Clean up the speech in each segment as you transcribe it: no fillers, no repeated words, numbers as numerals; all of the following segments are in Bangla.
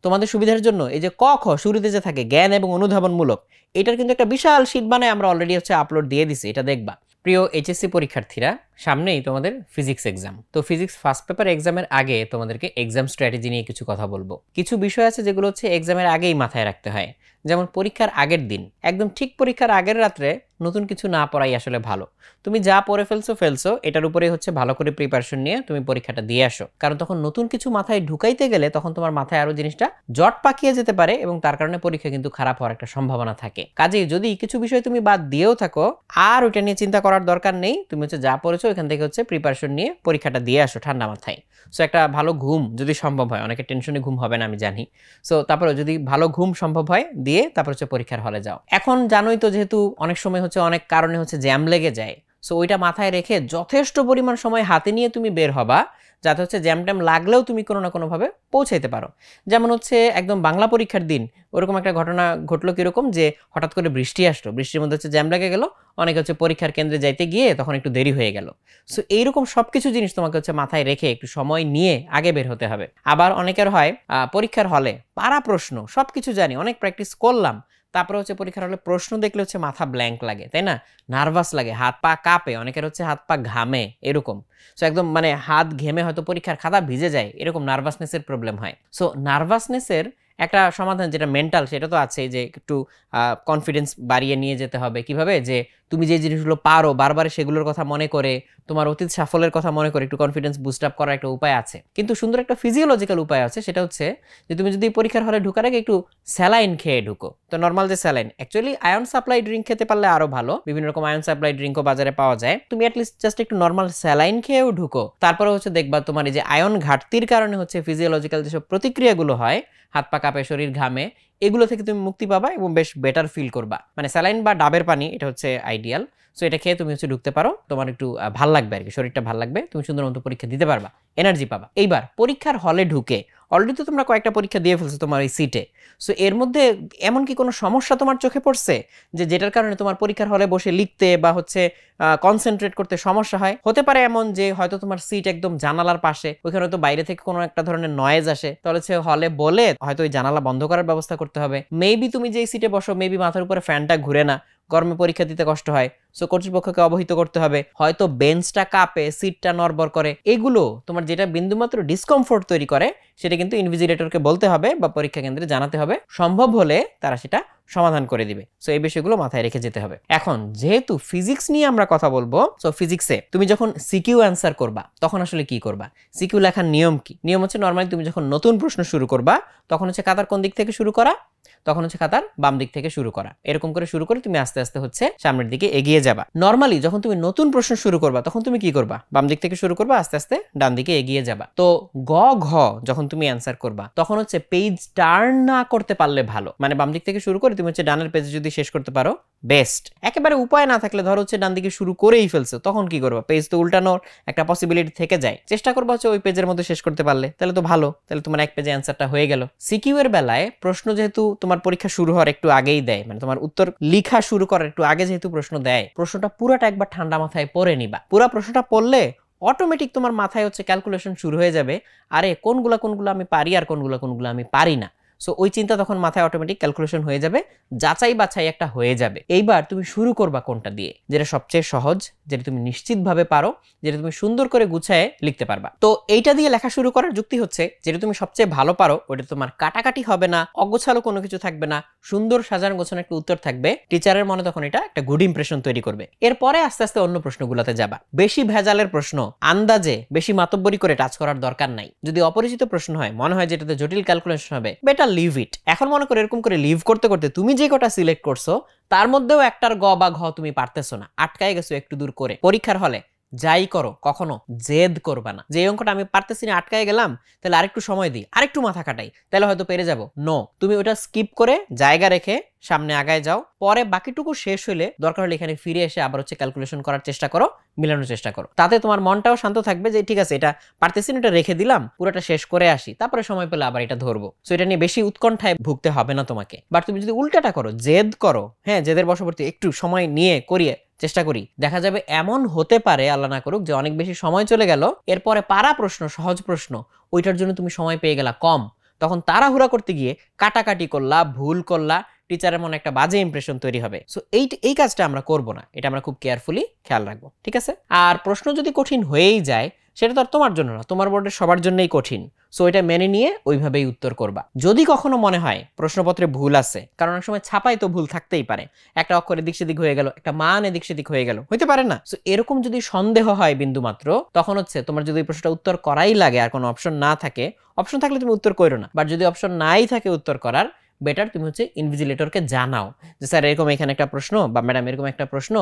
তোমাদের সুবিধার জন্য এই যে ক খ শুরুতে যে থাকে জ্ঞান এবং অনুধাবনমূলক, এটার কিন্তু একটা বিশাল শীট বানায় আমরা অলরেডি আপলোড দিয়ে দিছি, এটা দেখবা। প্রিয় এইচএসসি পরীক্ষার্থীরা, সামনেই তোমাদের ফিজিক্স এক্সাম। তো ফিজিক্স ফার্স্ট পেপার এক্সামের আগে তোমাদেরকে এক্সাম স্ট্র্যাটেজি নিয়ে কিছু কথা বলবো। কিছু বিষয় আছে যেগুলো এক্সামের আগেই মাথায় রাখতে হয়। যেমন পরীক্ষার আগের দিন, একদম ঠিক পরীক্ষার আগের রাত্রে নতুন কিছু না পড়াই আসলে ভালো। তুমি যা পড়ে ফেলছো এটার উপরে ভালো করে প্রিপারেশন নিয়ে তুমি পরীক্ষাটা দিয়ে আসো। কারণ তখন নতুন কিছু মাথায় ঢুকাইতে গেলে তখন তোমার মাথায় আরো জিনিসটা জট পাকিয়ে যেতে পারে এবং তার কারণে পরীক্ষা কিন্তু খারাপ হওয়ার একটা সম্ভাবনা থাকে। কাজেই যদি কিছু বিষয় তুমি বাদ দিয়েও থাকো, আর ওইটা নিয়ে চিন্তা করার দরকার নেই। তুমি যা পড়েছো এখান থেকে প্রিপারেশন নিয়ে পরীক্ষাটা দিয়ে আসো ঠান্ডা মাথায়। সো একটা ভালো ঘুম যদি সম্ভব হয়, অনেকে টেনশনে ঘুম হবে না আমি জানি, সো তারপরে যদি ভালো ঘুম সম্ভব হয় দিয়ে তারপর পরীক্ষার হলে যাও। এখন জানোই তো যেহেতু অনেক সময় অনেক কারণে জ্যাম লেগে যায়, সো ওইটা মাথায় রেখে যথেষ্ট পরিমাণ সময় হাতে নিয়ে তুমি বের হবা, যাতে জ্যাম ট্যাম লাগলেও তুমি কোনো না কোনোভাবে পৌঁছাইতে পারো। যেমন একদম বাংলা পরীক্ষার দিন ওরকম একটা ঘটনা ঘটলো, কিরকম যে হঠাৎ করে বৃষ্টি আসলো, বৃষ্টির মধ্যে জ্যাম লেগে গেল, অনেকে পরীক্ষার কেন্দ্রে যাইতে গিয়ে তখন একটু দেরি হয়ে গেল। সো এইরকম সবকিছু জিনিস তোমাকে মাথায় রেখে একটু সময় নিয়ে আগে বের হতে হবে। আবার অনেকের হয় পরীক্ষার হলে পারা প্রশ্ন সবকিছু জানি, অনেক প্র্যাকটিস করলাম, তারপরে পরীক্ষার হলে প্রশ্ন দেখলে মাথা ব্ল্যাঙ্ক লাগে, তাই না? নার্ভাস লাগে, হাত পা কাঁপে, অনেকের হাত পা ঘামে এরকম। সো একদম হাত ঘেমে হয়তো পরীক্ষার খাতা ভিজে যায়, এরকম নার্ভাসনেসের প্রবলেম হয়। সো নার্ভাসনেসের একটা সমাধান যেটা মেন্টাল, সেটা তো আছে যে একটু কনফিডেন্স বাড়িয়ে নিয়ে যেতে হবে। কিভাবে? যে তুমি যে জিনিসগুলো পারো বারবার সেগুলোর কথা মনে করে, তোমার অতীত সাফল্যের কথা মনে করে একটু কনফিডেন্স বুস্ট আপ করার একটা উপায় আছে। কিন্তু সুন্দর একটা ফিজিওলজিক্যাল উপায় আছে, সেটা যে তুমি যদি পরীক্ষার হলে ঢুকার আগে একটু স্যালাইন খেয়ে ঢুকো। তো নর্মাল যে saline, actually ion supply drink খেতে পারলে আরো ভালো, বিভিন্ন রকম আয়ন সাপ্লাই ড্রিঙ্কও বাজারে পাওয়া যায়। তুমি অ্যাটলিস্ট জাস্ট একটু নর্মাল স্যালাইন খেয়েও ঢুকো, তারপরে দেখবা তোমার এই যে আয়ন ঘাটতির কারণে ফিজিওলজিক্যাল যেসব প্রতিক্রিয়াগুলো হয়, হাত পা কাঁপে, শরীর ঘামে, এগুলো থেকে তুমি মুক্তি পাবা এবং বেশ বেটার ফিল করবা। মানে স্যালাইন বা ডাবের পানি, এটা আইডিয়াল। সো এটা খেয়ে তুমি ঢুকতে পারো, তোমার একটু ভাল লাগবে আর কি, শরীরটা ভাল লাগবে, তুমি সুন্দর মতো পরীক্ষা দিতে পারবা, এনার্জি পাবা। এইবার পরীক্ষার হলে ঢুকে অলরেডি তো তোমরা কয়েকটা পরীক্ষা দিয়ে ফেলছো তোমার এই সিটে। সো এর মধ্যে এমন কি কোনো সমস্যা তোমার চোখে পড়ছে যেটার কারণে তোমার পরীক্ষার হলে বসে লিখতে বা কনসেন্ট্রেট করতে সমস্যা হয়? হতে পারে এমন যে হয়তো তোমার সিট একদম জানালার পাশে, ওইখানে তো বাইরে থেকে কোনো একটা ধরনের নয়েজ আসে, তাহলে হলে বলে হয়তো ওই জানালা বন্ধ করার ব্যবস্থা করতে হবে। মেবি তুমি যে সিটে বসো, মেবি মাথার উপরে ফ্যানটা ঘুরে না, গরমে পরীক্ষা দিতে কষ্ট হয়, সো কর্তৃপক্ষকে অবহিত করতে হবে। হয়তো বেঞ্চটা কাঁপে, সিটটা নড়বড় করে, এগুলো তোমার যেটা বিন্দুমাত্র ডিসকমফোর্ট তৈরি করে সেটা কিন্তু ইনভিজিলেটরকে বলতে হবে বা পরীক্ষা কেন্দ্রে জানাতে হবে। সম্ভব হলে তারা সেটা সমাধান করে দিবে। সো এই বিষয়গুলো মাথায় রেখে যেতে হবে। এখন যেহেতু ফিজিক্স নিয়ে আমরা কথা বলবো, সো ফিজিক্সে তুমি যখন সিকিউ অ্যান্সার করবা তখন আসলে কি করবা? সিকিউ লেখার নিয়ম কি? নিয়ম নরমালি তুমি যখন নতুন প্রশ্ন শুরু করবা তখন কাতার কোন দিক থেকে শুরু করা? তখন কাতার বাম দিক থেকে শুরু করা। এরকম করে শুরু করে তুমি আস্তে আস্তে সামনের দিকে এগিয়ে যাবা। নরমালি যখন তুমি নতুন প্রশ্ন শুরু করবা তখন তুমি কি করবা? বাম দিক থেকে শুরু করবা, আস্তে আস্তে ডান দিকে এগিয়ে যাবা। তো গ ঘ যখন তুমি অ্যান্সার করবা তখন পেজ টার্ন না করতে পারলে ভালো। মানে বাম দিক থেকে শুরু করে তুমি ডানের পেজে যদি শেষ করতে পারো বেস্ট। একেবারে উপায় না থাকলে ধরো ডান দিকে শুরু করেই ফেলছো, তখন কি করবা? পেজ তো উল্টানোর একটা পসিবিলিটি থেকে যায়, চেষ্টা করবা ওই পেজের মধ্যে শেষ করতে পারলে, তাহলে তো ভালো, তাহলে তোমার এক পেজে অ্যান্সারটা হয়ে গেল। সিকিউ এর বেলায় প্রশ্ন যেহেতু তোমার পরীক্ষা শুরু হওয়ার একটু আগেই দেয়, মানে তোমার উত্তর লেখা শুরু করার একটু আগে যেহেতু প্রশ্ন দেয়, প্রশ্নটা পুরাটা একবার ঠান্ডা মাথায় পড়ে নিবা। পুরা প্রশ্নটা পড়লে অটোমেটিক তোমার মাথায় ক্যালকুলেশন শুরু হয়ে যাবে, আরে কোনগুলা আমি পারি আর কোনগুলা আমি পারি না। সো ওই চিন্তা তখন মাথায় অটোমেটিক ক্যালকুলেশন হয়ে যাবে, যাচাই বাছাই একটা হয়ে যাবে। এইবার তুমি শুরু করবা কোনটা দিয়ে? যেটা সবচেয়ে সহজ, যেটা তুমি নিশ্চিতভাবে পারো, যেটা তুমি সুন্দর করে গুছায় লিখতে পারবা। তো এইটা দিয়ে লেখা শুরু করার যুক্তি যেটা তুমি সবচেয়ে ভালো পারো, ওটা তোমার কাটাকাটি হবে না, অগোছালো কোনো কিছু থাকবে না, সুন্দর সাজানো গোছানো একটা উত্তর থাকবে। টিচারের মনে তখন এটা একটা গুড ইমপ্রেশন তৈরি করবে। এরপরে আস্তে আস্তে অন্য প্রশ্নগুলোতে যাবা। বেশি ভেজালের প্রশ্ন আন্দাজে বেশি মাতব্বরি করে টাচ করার দরকার নাই। যদি অপরিচিত প্রশ্ন হয়, মনে হয় যেটাতে জটিল ক্যালকুলেশন হবে, বেটার লিভ ইট। এখন মনে করো এরকম করে লিভ করতে করতে তুমি যে কটা সিলেক্ট করছো তার মধ্যেও একটার গ বা ঘ তুমি পারতেছো না, আটকায় গেছো একটু দূর করে। পরীক্ষার হলে যাই করো কখনো জেদ করবা না, যে অঙ্কটা আমি পারতেছি না, আটকায় গেলাম, তাহলে আরেকটু সময় দিই, আরেকটু মাথা খাটাই, তাহলে হয়তো পেরে যাবো। নো, তুমি ওটা স্কিপ করে জায়গা রেখে সামনে আগায় যাও। পরে বাকিটুকু শেষ হলে দরকার হলে এখানে ফিরে এসে আবার ক্যালকুলেশন করার চেষ্টা করো, মিলানোর চেষ্টা করো। তাতে তোমার মনটাও শান্ত থাকবে যে ঠিক আছে, এটা পারতেছি না, এটা রেখে দিলাম, পুরোটা শেষ করে আসি, তারপরে সময় পেলে আবার এটা ধরবো। সো এটা নিয়ে বেশি উৎকণ্ঠায় ভুগতে হবে না তোমাকে। বাট তুমি যদি উল্টাটা করো, জেদ করো, হ্যাঁ, জেদের বশবর্তী একটু সময় নিয়ে করিয়ে চেষ্টা করি, দেখা যাবে এমন হতে পারে, আল্লাহ না করুক, যে অনেক বেশি সময় চলে গেল, এরপরে পারা প্রশ্ন, সহজ প্রশ্ন, ওইটার জন্য তুমি সময় পেয়ে গেলা কম, তখন তাড়াহুড়া করতে গিয়ে কাটাকাটি করলা, ভুল করলা, টিচারের মনে একটা বাজে ইমপ্রেশন তৈরি হবে। সো এই কাজটা আমরা করব না, এটা আমরা খুব কেয়ারফুলি খেয়াল রাখবো, ঠিক আছে? আর প্রশ্ন যদি কঠিন হয়েই যায় সেটা তো আর তোমার জন্য না, তোমার বোর্ডের সবার জন্যই কঠিন। সো এটা মেনে নিয়ে ওইভাবেই উত্তর করবা। যদি কখনো মনে হয় প্রশ্নপত্রে ভুল আছে, কারণ অনেক সময় ছাপায় তো ভুল থাকতেই পারে, একটা অক্ষর এদিক সেদিক হয়ে গেল, একটা মান এদিক সেদিক হয়ে গেল, হইতে পারে না? সো এরকম যদি সন্দেহ হয় বিন্দু মাত্র, তখন হচ্ছে তোমার যদি প্রশ্নটা উত্তর করাই লাগে আর কোনো অপশন না থাকে, অপশন থাকলে তুমি উত্তর করো না, বাট যদি অপশন নাই থাকে উত্তর করার, বেটার তুমি হচ্ছে ইনভিজিলেটরকে জানাও যে স্যার এরকম এখানে একটা প্রশ্ন, বা ম্যাডাম এরকম একটা প্রশ্ন,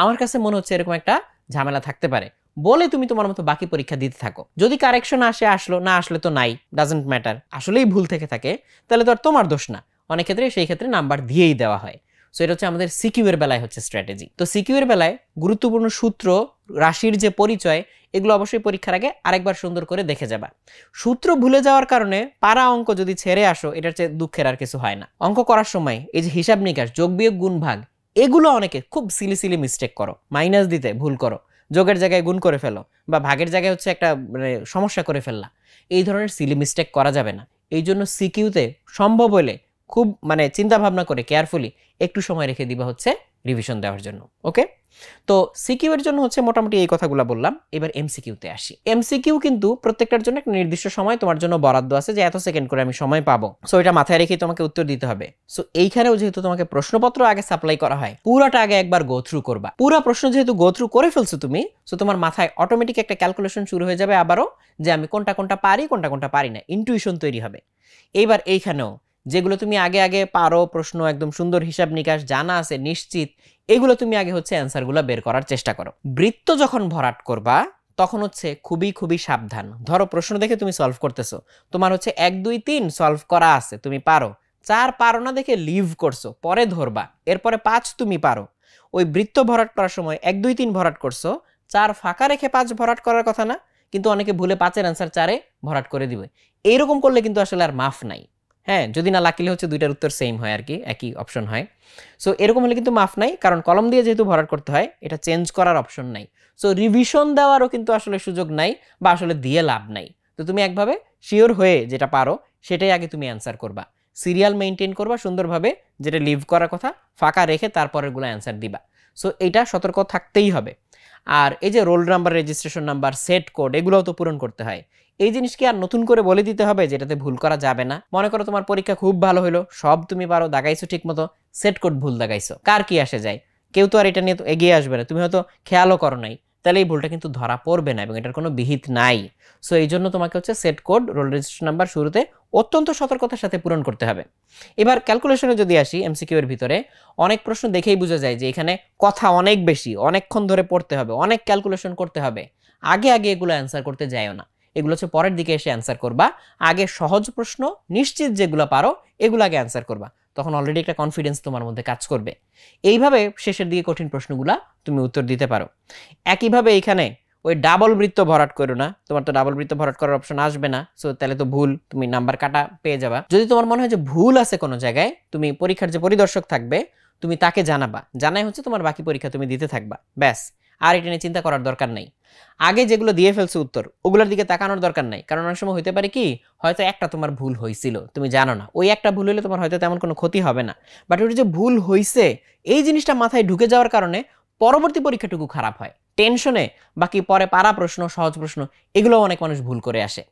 আমার কাছে মনে হচ্ছে এরকম একটা ঝামেলা থাকতে পারে, বলে তুমি তোমার মতো বাকি পরীক্ষা দিতে থাকো। যদি কারেকশন আসে আসলো, না আসলে তো নাই, ডাজন্ট ম্যাটার। আসলেই ভুল থেকে থাকে তাহলে তো আর তোমার দোষ না, অনেক ক্ষেত্রে সেই ক্ষেত্রে নাম্বার দিয়েই দেওয়া হয়। সো এটা হচ্ছে আমাদের সিকিউ এর বেলায় হচ্ছে স্ট্র্যাটেজি। তো সিকিউ এর বেলায় গুরুত্বপূর্ণ সূত্র, রাশির যে পরিচয়, এগুলো অবশ্যই পরীক্ষার আগে আরেকবার সুন্দর করে দেখে যাবা। সূত্র ভুলে যাওয়ার কারণে পারা অঙ্ক যদি ছেড়ে আসো, এটার চেয়ে দুঃখের আর কিছু হয় না। অঙ্ক করার সময় এই যে হিসাব নিকাশ, যোগ বিয়োগ গুণ ভাগ, এগুলো অনেকে খুব সিলি মিস্টেক করো, মাইনাস দিতে ভুল করো, যোগের জায়গায় গুণ করে ফেলো, বা ভাগের জায়গায় হচ্ছে একটা মানে সমস্যা করে ফেললা। এই ধরনের সিলি মিস্টেক করা যাবে না। এই জন্য সিকিউতে সম্ভব হলে খুব মানে চিন্তা ভাবনা করে কেয়ারফুলি একটু সময় রেখে দিবা হচ্ছে রিভিশন দেওয়ার জন্য। ওকে, তো সিকিউ এর জন্য হচ্ছে মোটামুটি এই কথাগুলো বললাম। এবার এমসিকিউতে আসি। এমসিকিউ কিন্তু প্রত্যেকটার জন্য একটা নির্দিষ্ট সময় তোমার জন্য বরাদ্দ আছে, যে এত সেকেন্ড করে আমি সময় পাবো। সো এটা মাথায় রেখেই তোমাকে উত্তর দিতে হবে। সো এইখানেও যেহেতু তোমাকে প্রশ্নপত্র আগে সাপ্লাই করা হয়, পুরাটা আগে একবার গো থ্রু করবা। পুরা প্রশ্ন যেহেতু গো থ্রু করে ফেলছো তুমি, সো তোমার মাথায় অটোমেটিক একটা ক্যালকুলেশন শুরু হয়ে যাবে আবারও, যে আমি কোনটা কোনটা পারি, কোনটা কোনটা পারি না, ইনটুইশন তৈরি হবে। এইবার এইখানেও যেগুলো তুমি আগে আগে পারো, প্রশ্ন একদম সুন্দর হিসাব নিকাশ জানা আছে নিশ্চিত, এগুলো তুমি আগে হচ্ছে অ্যান্সারগুলো বের করার চেষ্টা করো। বৃত্ত যখন ভরাট করবা তখন হচ্ছে খুবই সাবধান। ধরো প্রশ্ন দেখে তুমি সলভ করতেছো, তোমার হচ্ছে 1 2 3 সলভ করা আছে, তুমি পারো। 4 পারো না দেখে লিভ করছো, পরে ধরবা। এরপরে 5 তুমি পারো। ওই বৃত্ত ভরাট করার সময় 1 2 3 ভরাট করছো, 4 ফাঁকা রেখে 5 ভরাট করার কথা না, কিন্তু অনেকে ভুলে 5-এর অ্যান্সার 4-এ ভরাট করে দিবে। এইরকম করলে কিন্তু আসলে আর মাফ নাই। হ্যাঁ, যদি না লাকিলি হচ্ছে দুইটার উত্তর সেম হয় আর কি, একই অপশন হয়। সো এরকম হলে কিন্তু মাফ নাই, কারণ কলম দিয়ে যেহেতু ভরাট করতে হয়, এটা চেঞ্জ করার অপশন নাই। সো রিভিশন দেওয়ারও কিন্তু আসলে সুযোগ নাই, বা আসলে দিয়ে লাভ নাই। তো তুমি একভাবে শিওর হয়ে যেটা পারো সেটাই আগে তুমি অ্যান্সার করবা, সিরিয়াল মেনটেন করবা সুন্দরভাবে, যেটা লিভ করার কথা ফাঁকা রেখে তারপরেরগুলো অ্যান্সার দিবা। সো এইটা সতর্ক থাকতেই হবে। আর এই যে roll number, registration number, set code, এগুলোও তো পূরণ করতে হয়। এই জিনিস কি আর নতুন করে বলে দিতে হবে যেটাতে ভুল করা যাবে না? মনে করো তোমার পরীক্ষা খুব ভালো হলো, সব তুমি পারো, দাগাইছো ঠিক মতো, সেট কোড ভুল দাগাইছো, কার কি আসে যায়? কেউ তো আর এটা নিয়ে এগিয়ে আসবে না, তুমি হয়তো খেয়ালও করো নাই, তাহলে এই ভুলটা কিন্তু ধরা পড়বে না এবং এটার কোনো বিহিত নাই। সো এই জন্য তোমাকে হচ্ছে set code, role registration number শুরুতে অত্যন্ত সতর্কতার সাথে পূরণ করতে হবে। এবার ক্যালকুলেশনে যদি আসি, এমসিকিউ এর ভিতরে অনেক প্রশ্ন দেখেই বোঝা যায় যে এখানে কথা অনেক বেশি, অনেকক্ষণ ধরে পড়তে হবে, অনেক ক্যালকুলেশন করতে হবে। আগে আগে এগুলো অ্যান্সার করতে যায়ও না, এগুলো হচ্ছে পরের দিকে এসে অ্যান্সার করবা। আগে সহজ প্রশ্ন নিশ্চিত যেগুলো পারো এগুলো আগে অ্যান্সার করবা, তখন অলরেডি একটা কনফিডেন্স তোমার মধ্যে কাজ করবে। এইভাবে শেষের দিকে কঠিন প্রশ্নগুলা তুমি উত্তর দিতে পারো। একইভাবে এখানে ওই ডাবল বৃত্ত ভরাট করো না, তোমার তো ডাবল বৃত্ত ভরাট করার অপশন আসবে না, সো তাহলে তো ভুল, তুমি নাম্বার কাটা পেয়ে যাবা। যদি তোমার মনে হয় যে ভুল আছে কোনো জায়গায়, তুমি পরীক্ষার যে পরিদর্শক থাকবে তুমি তাকে জানাবা, জানাই হচ্ছে তোমার বাকি পরীক্ষা তুমি দিতে থাকবা, ব্যাস। আর এটা নিয়ে চিন্তা করার দরকার নাই। আগে যেগুলো দিয়ে ফেলছে উত্তর, ওগুলোর দিকে তাকানোর দরকার নাই, কারণ অনেক সময় হইতে পারে কি, হয়তো একটা তোমার ভুল হয়েছিল তুমি জানো না, ওই একটা ভুল হলে তোমার হয়তো তেমন কোনো ক্ষতি হবে না, বাট ওটা যে ভুল হয়েছে এই জিনিসটা মাথায় ঢুকে যাওয়ার কারণে পরবর্তী পরীক্ষাটুকু খারাপ হয় টেনশনে। বাকি পরে পারা প্রশ্ন, সহজ প্রশ্ন, এগুলো অনেক মানুষ ভুল করে আসে।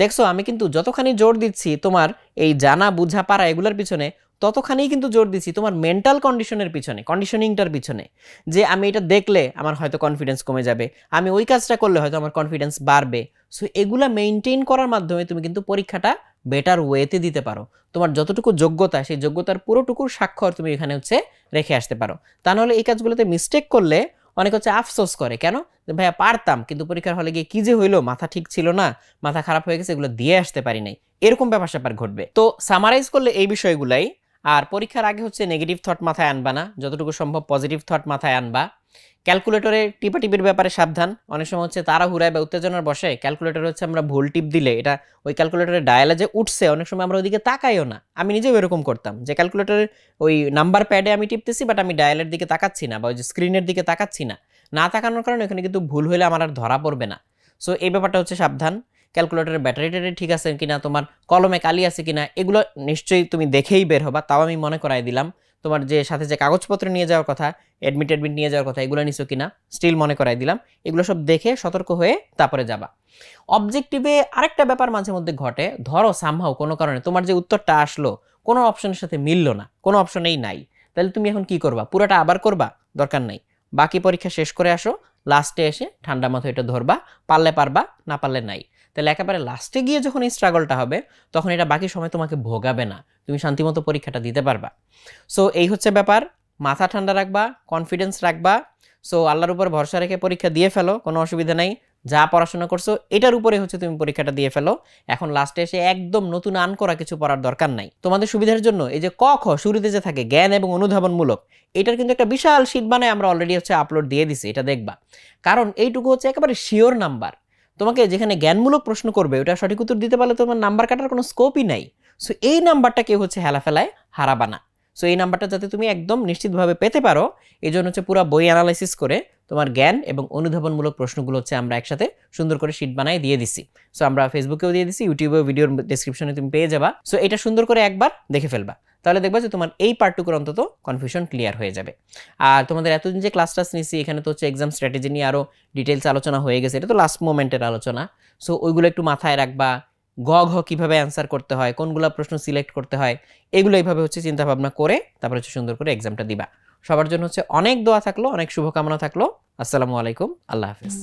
দেখছো, আমি কিন্তু যতখানি জোর দিচ্ছি তোমার এই জানা বুঝা পারা এগুলোর পিছনে, ততখানি কিন্তু জোর দিচ্ছি তোমার মেন্টাল কন্ডিশনের পিছনে, কন্ডিশনিংটার পিছনে, যে আমি এটা দেখলে আমার হয়তো কনফিডেন্স কমে যাবে, আমি ওই কাজটা করলে হয়তো আমার কনফিডেন্স বাড়বে। সো এগুলা মেনটেন করার মাধ্যমে তুমি কিন্তু পরীক্ষাটা বেটার ওয়েতে দিতে পারো। তোমার যতটুকু যোগ্যতা, সেই যোগ্যতার পুরোটুকুর স্বাক্ষর তুমি এখানে হচ্ছে রেখে আসতে পারো। তা নাহলে এই কাজগুলোতে মিস্টেক করলে অনেক হচ্ছে আফসোস করে, কেন ভাইয়া পারতাম কিন্তু পরীক্ষার হলে গিয়ে কি যে হইলো, মাথা ঠিক ছিল না, মাথা খারাপ হয়ে গেছে, এগুলো দিয়ে আসতে পারি নাই, এরকম ব্যাপার স্যাপার ঘটবে। তো সামারাইজ করলে এই বিষয়গুলাই। আর পরীক্ষার আগে হচ্ছে নেগেটিভ থট মাথায় আনবা না, যতটুকু সম্ভব পজিটিভ থট মাথায় আনবা। ক্যালকুলেটরে টিপাটিপির ব্যাপারে সাবধান, অনেক সময় হচ্ছে তাড়াহুড়ায় বা উত্তেজনার বসে ক্যালকুলেটর হচ্ছে আমরা ভুল টিপ দিলে এটা ওই ক্যালকুলেটরের ডায়ালে যে উঠছে অনেক সময় আমরা ওইদিকে তাকাইও না। আমি নিজেও এরকম করতাম যে ক্যালকুলেটরের ওই নাম্বার প্যাডে আমি টিপতেছি, বাট আমি ডায়ালের দিকে তাকাচ্ছি না, বা ওই যে স্ক্রিনের দিকে তাকাচ্ছি না। না তাকানোর কারণে এখানে কিন্তু ভুল হলে আমার আর ধরা পড়বে না। সো এই ব্যাপারটা হচ্ছে সাবধান। ক্যালকুলেটরের ব্যাটারিটা ঠিক আছে কিনা, তোমার কলমে কালি আছে কিনা, এগুলো নিশ্চয়ই তুমি দেখেই বের হবা। তাও আমি মনে করাই দিলাম, তোমার যে সাথে যে কাগজপত্র নিয়ে যাওয়ার কথা, অ্যাডমিট নিয়ে যাওয়ার কথা, এগুলো নিছো কিনা স্টিল মনে করাই দিলাম। এগুলো সব দেখে সতর্ক হয়ে তারপরে যাবা। অবজেক্টিভে আরেকটা ব্যাপার মাঝে মধ্যে ঘটে, ধরো সামহাও কোনো কারণে তোমার যে উত্তরটা আসলো কোনো অপশনের সাথে মিললো না, কোনো অপশনেই নাই, তাহলে তুমি এখন কি করবা? পুরোটা আবার করবা? দরকার নাই, বাকি পরীক্ষা শেষ করে আসো, লাস্টে এসে ঠান্ডা মাথায় এটা ধরবা, পারলে পারবা, না পারলে নাই। তাহলে একেবারে লাস্টে গিয়ে যখন এই স্ট্রাগলটা হবে তখন এটা বাকি সময় তোমাকে ভোগাবে না, তুমি শান্তিমতো পরীক্ষাটা দিতে পারবা। সো এই হচ্ছে ব্যাপার, মাথা ঠান্ডা রাখবা, কনফিডেন্স রাখবা। সো আল্লাহর উপর ভরসা রেখে পরীক্ষা দিয়ে ফেলো, কোনো অসুবিধা নাই। যা পড়াশোনা করছো এটার উপরে হচ্ছে তুমি পরীক্ষাটা দিয়ে ফেলো। এখন লাস্টে এসে একদম নতুন আন করা কিছু পড়ার দরকার নাই। তোমাদের সুবিধার জন্য এই যে ক খ শুরুতে যে থাকে জ্ঞান এবং অনুধাবনমূলক, এটার কিন্তু একটা বিশাল শীট বানায় আমরা অলরেডি হচ্ছে আপলোড দিয়ে দিছি, এটা দেখবা। কারণ এইটুকু হচ্ছে একেবারে শিওর নাম্বার। তোমাকে যেখানে জ্ঞানমূলক প্রশ্ন করবে ওটা সঠিক উত্তর দিতে পারলে তোমার নাম্বার কাটার কোনো স্কোপই নাই। সো এই নাম্বারটা কেউ হচ্ছে হেলাফেলায় হারাবা না। সো এই নাম্বারটা যাতে তুমি একদম নিশ্চিতভাবে পেতে পারো, এই জন্য হচ্ছে পুরো বই অ্যানালাইসিস করে তোমার জ্ঞান এবং অনুধাবনমূলক প্রশ্নগুলো হচ্ছে আমরা একসাথে সুন্দর করে শীট বানায় দিয়ে দিছি। সো আমরা ফেসবুকেও দিয়ে দিছি, ইউটিউবেও ভিডিওর ডেসক্রিপশনে তুমি পেয়ে যাবা। সো এটা সুন্দর করে একবার দেখে ফেলবা, তাহলে দেখবা যে তোমার এই পার্টটুকুর অন্তত কনফিউশন ক্লিয়ার হয়ে যাবে। আর তোমাদের এতদিন যে ক্লাস নিছি এখানে তো হচ্ছে এক্সাম স্ট্র্যাটেজি নিয়ে আরও ডিটেলস আলোচনা হয়ে গেছে, এটা তো লাস্ট মোমেন্টের আলোচনা। সো ওইগুলো একটু মাথায় রাখবা, গ ঘ কীভাবে অ্যান্সার করতে হয়, কোনগুলো প্রশ্ন সিলেক্ট করতে হয়, এগুলো এইভাবে হচ্ছে চিন্তা ভাবনা করে তারপরে হচ্ছে সুন্দর করে এক্সামটা দিবা। সবার জন্য হচ্ছে অনেক দোয়া থাকলো, অনেক শুভকামনা থাকলো। আসসালামু আলাইকুম, আল্লাহ হাফিজ।